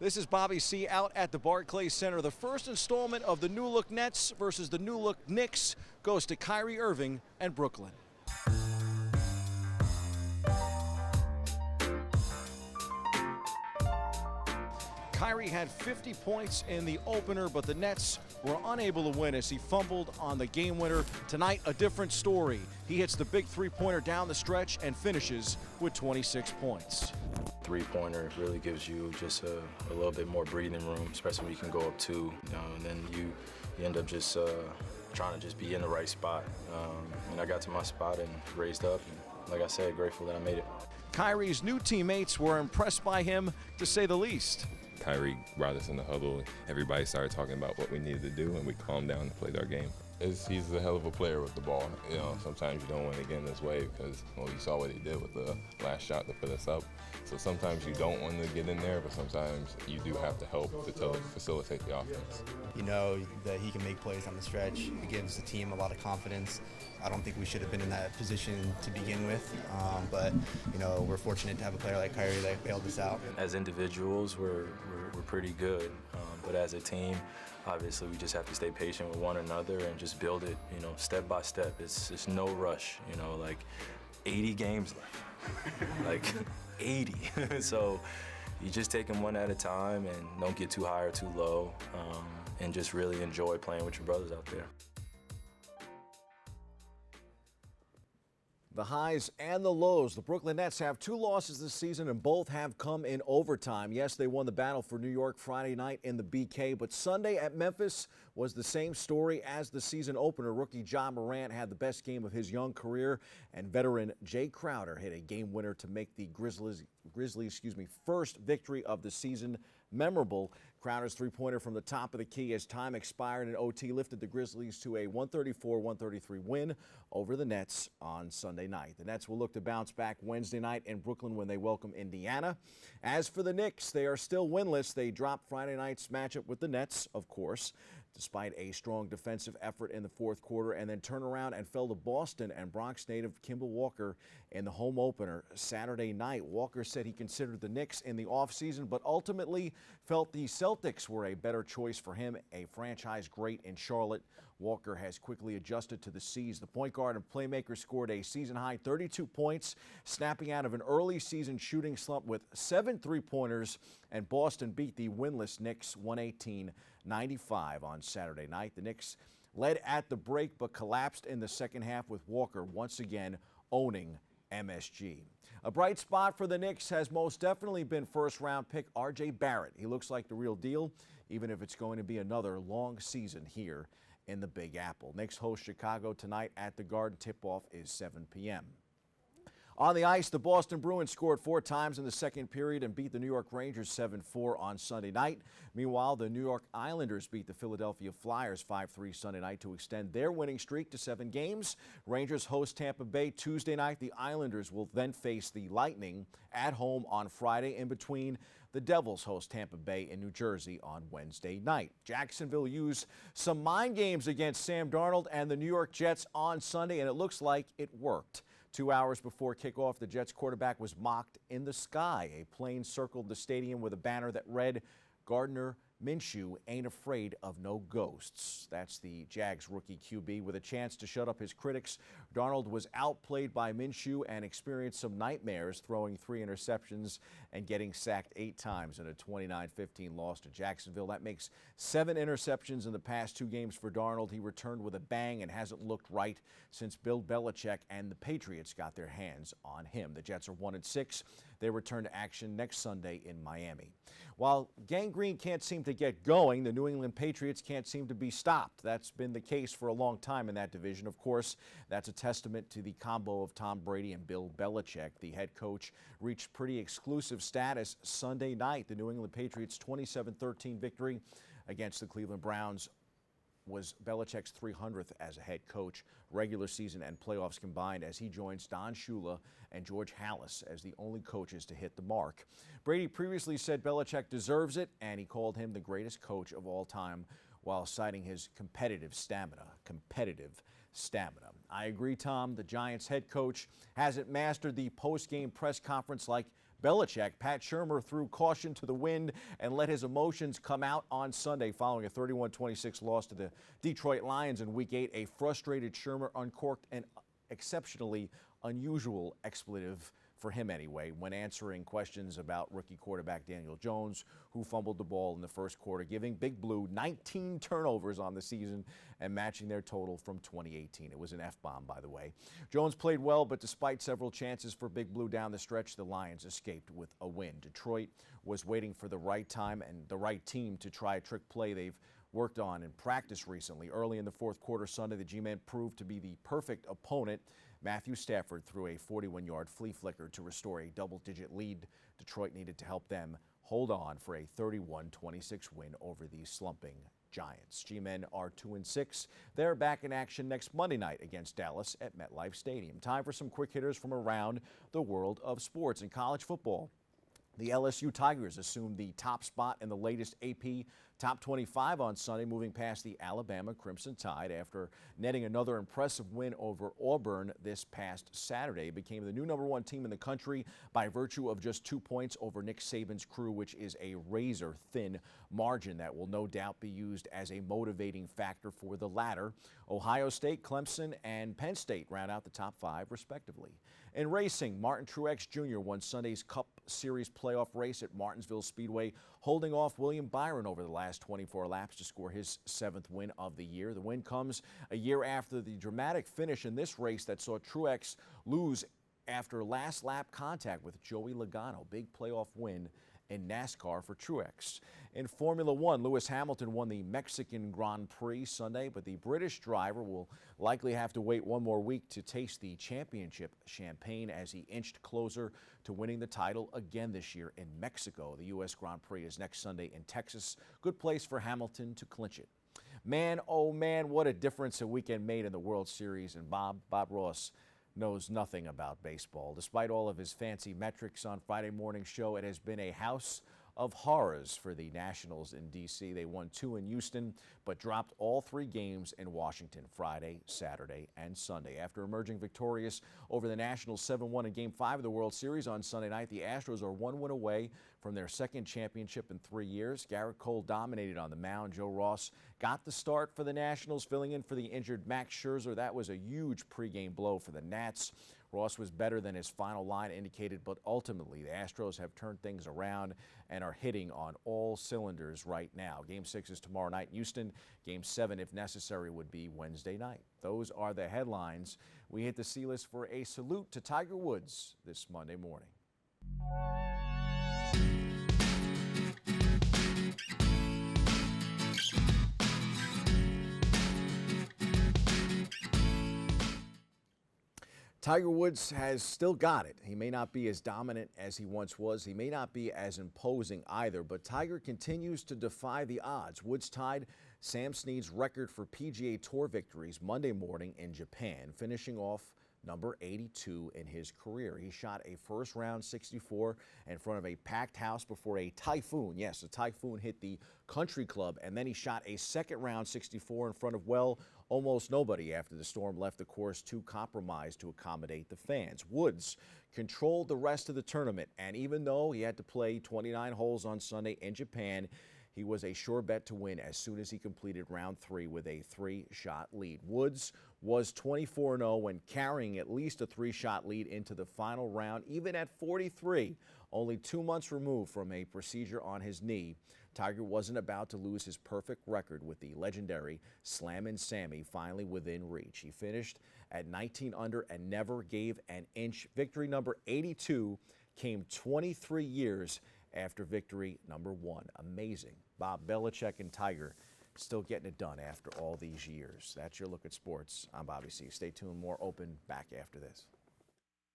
This is Bobby C out at the Barclays Center. The first installment of the New Look Nets versus the New Look Knicks goes to Kyrie Irving and Brooklyn. Kyrie had 50 points in the opener, but the Nets were unable to win as he fumbled on the game winner. Tonight, a different story. He hits the big three-pointer down the stretch and finishes with 26 points. Three-pointer really gives you just a little bit more breathing room, especially when you can go up two, and then you end up just trying to just be in the right spot. And I got to my spot and raised up, and like I said, grateful that I made it. Kyrie's new teammates were impressed by him, to say the least. Kyrie brought us in the huddle. Everybody started talking about what we needed to do, and we calmed down and played our game. He's a hell of a player with the ball. You know, sometimes you don't win again this way because, well, you saw what he did with the last shot to put us up. So sometimes you don't want to get in there, but sometimes you do have to help to facilitate the offense. You know that he can make plays on the stretch. It gives the team a lot of confidence. I don't think we should have been in that position to begin with, but you know, we're fortunate to have a player like Kyrie that bailed us out. As individuals, we're pretty good, but as a team, obviously we just have to stay patient with one another and just build it, you know, step by step. It's no rush, you know, like 80 games left, like 80. So you just take them one at a time and don't get too high or too low, and just really enjoy playing with your brothers out there. The highs and the lows. The Brooklyn Nets have 2 losses this season, and both have come in overtime. Yes, they won the battle for New York Friday night in the BK, but Sunday at Memphis was the same story as the season opener. Rookie Ja Morant had the best game of his young career, and veteran Jay Crowder hit a game winner to make the Grizzlies' first victory of the season memorable. Crowder's three-pointer from the top of the key as time expired in OT lifted the Grizzlies to a 134-133 win over the Nets on Sunday night. The Nets will look to bounce back Wednesday night in Brooklyn when they welcome Indiana. As for the Knicks, they are still winless. They dropped Friday night's matchup with the Nets, of course, despite a strong defensive effort in the fourth quarter, and then turn around and fell to Boston and Bronx native Kemba Walker in the home opener Saturday night. Walker said he considered the Knicks in the offseason, but ultimately felt the Celtics were a better choice for him, a franchise great in Charlotte. Walker has quickly adjusted to the C's. The point guard and playmaker scored a season-high 32 points, snapping out of an early season shooting slump with 7 three-pointers, and Boston beat the winless Knicks 118-95 on Saturday night. The Knicks led at the break but collapsed in the second half with Walker once again owning MSG. A bright spot for the Knicks has most definitely been first-round pick R.J. Barrett. He looks like the real deal, even if it's going to be another long season here in the Big Apple. Knicks host Chicago tonight at the Garden. Tip-off is 7 p.m. On the ice, the Boston Bruins scored 4 times in the second period and beat the New York Rangers 7-4 on Sunday night. Meanwhile, the New York Islanders beat the Philadelphia Flyers 5-3 Sunday night to extend their winning streak to 7 games. Rangers host Tampa Bay Tuesday night. The Islanders will then face the Lightning at home on Friday. In between, the Devils host Tampa Bay in New Jersey on Wednesday night. Jacksonville used some mind games against Sam Darnold and the New York Jets on Sunday, and it looks like it worked. 2 hours before kickoff, the Jets quarterback was mocked in the sky. A plane circled the stadium with a banner that read, "Gardner Minshew ain't afraid of no ghosts." That's the Jags rookie QB with a chance to shut up his critics. Darnold was outplayed by Minshew and experienced some nightmares, throwing 3 interceptions and getting sacked 8 times in a 29-15 loss to Jacksonville. That makes 7 interceptions in the past 2 games for Darnold. He returned with a bang and hasn't looked right since Bill Belichick and the Patriots got their hands on him. The Jets are 1-6. They return to action next Sunday in Miami. While Gang Green can't seem to get going, the New England Patriots can't seem to be stopped. That's been the case for a long time in that division. Of course, that's a testament to the combo of Tom Brady and Bill Belichick. The head coach reached pretty exclusive status Sunday night. The New England Patriots' 27-13 victory against the Cleveland Browns was Belichick's 300th as a head coach, regular season and playoffs combined, as he joins Don Shula and George Halas as the only coaches to hit the mark. Brady previously said Belichick deserves it, and he called him the greatest coach of all time while citing his competitive stamina. I agree, Tom. The Giants head coach hasn't mastered the post-game press conference like Belichick. Pat Shurmur threw caution to the wind and let his emotions come out on Sunday following a 31-26 loss to the Detroit Lions in Week 8. A frustrated Shurmur uncorked an exceptionally unusual expletive, for him anyway, when answering questions about rookie quarterback Daniel Jones, who fumbled the ball in the first quarter, giving Big Blue 19 turnovers on the season and matching their total from 2018. It was an F-bomb, by the way. Jones played well, but despite several chances for Big Blue down the stretch, the Lions escaped with a win. Detroit was waiting for the right time and the right team to try a trick play they've worked on in practice recently. Early in the fourth quarter Sunday, the G-Men proved to be the perfect opponent. Matthew Stafford threw a 41-yard flea flicker to restore a double-digit lead. Detroit needed to help them hold on for a 31-26 win over the slumping Giants. G-Men are 2-6. They're back in action next Monday night against Dallas at MetLife Stadium. Time for some quick hitters from around the world of sports. In college football, the LSU Tigers assumed the top spot in the latest AP Top 25 on Sunday, moving past the Alabama Crimson Tide after netting another impressive win over Auburn this past Saturday. It became the new #1 team in the country by virtue of just 2 points over Nick Saban's crew, which is a razor-thin margin that will no doubt be used as a motivating factor for the latter. Ohio State, Clemson, and Penn State round out the top 5, respectively. In racing, Martin Truex Jr. won Sunday's Cup Series playoff race at Martinsville Speedway, holding off William Byron over the last 24 laps to score his 7th win of the year. The win comes a year after the dramatic finish in this race that saw Truex lose after last lap contact with Joey Logano. Big playoff win in NASCAR for Truex. In Formula One, Lewis Hamilton won the Mexican Grand Prix Sunday, but the British driver will likely have to wait one more week to taste the championship champagne as he inched closer to winning the title again this year in Mexico. The U.S. Grand Prix is next Sunday in Texas. Good place for Hamilton to clinch it. Man, oh man, what a difference a weekend made in the World Series, and Bob Ross knows nothing about baseball. Despite all of his fancy metrics on Friday morning's show, it has been a house of horrors for the Nationals in D.C. They won 2 in Houston, but dropped all 3 games in Washington Friday, Saturday, and Sunday. After emerging victorious over the Nationals 7-1 in Game 5 of the World Series on Sunday night, the Astros are 1 win away from their 2nd championship in 3 years. Garrett Cole dominated on the mound. Joe Ross got the start for the Nationals, filling in for the injured Max Scherzer. That was a huge pregame blow for the Nats. Ross was better than his final line indicated, but ultimately the Astros have turned things around and are hitting on all cylinders right now. Game 6 is tomorrow night in Houston. Game 7, if necessary, would be Wednesday night. Those are the headlines. We hit the C-list for a salute to Tiger Woods this Monday morning. Tiger Woods has still got it. He may not be as dominant as he once was. He may not be as imposing either, but Tiger continues to defy the odds. Woods tied Sam Snead's record for PGA Tour victories Monday morning in Japan, finishing off number 82 in his career. He shot a first-round 64 in front of a packed house before a typhoon. Yes, a typhoon hit the country club, and then he shot a second-round 64 in front of, well, almost nobody after the storm left the course too compromised to accommodate the fans. Woods controlled the rest of the tournament, and even though he had to play 29 holes on Sunday in Japan, he was a sure bet to win as soon as he completed round 3 with a 3-shot lead. Woods was 24-0 when carrying at least a 3-shot lead into the final round, even at 43, only 2 months removed from a procedure on his knee. Tiger wasn't about to lose his perfect record with the legendary Slammin' Sammy finally within reach. He finished at 19 under and never gave an inch. Victory number 82 came 23 years after victory number 1. Amazing. Bob, Belichick and Tiger still getting it done after all these years. That's your look at sports. I'm Bobby C. Stay tuned. More Open back after this.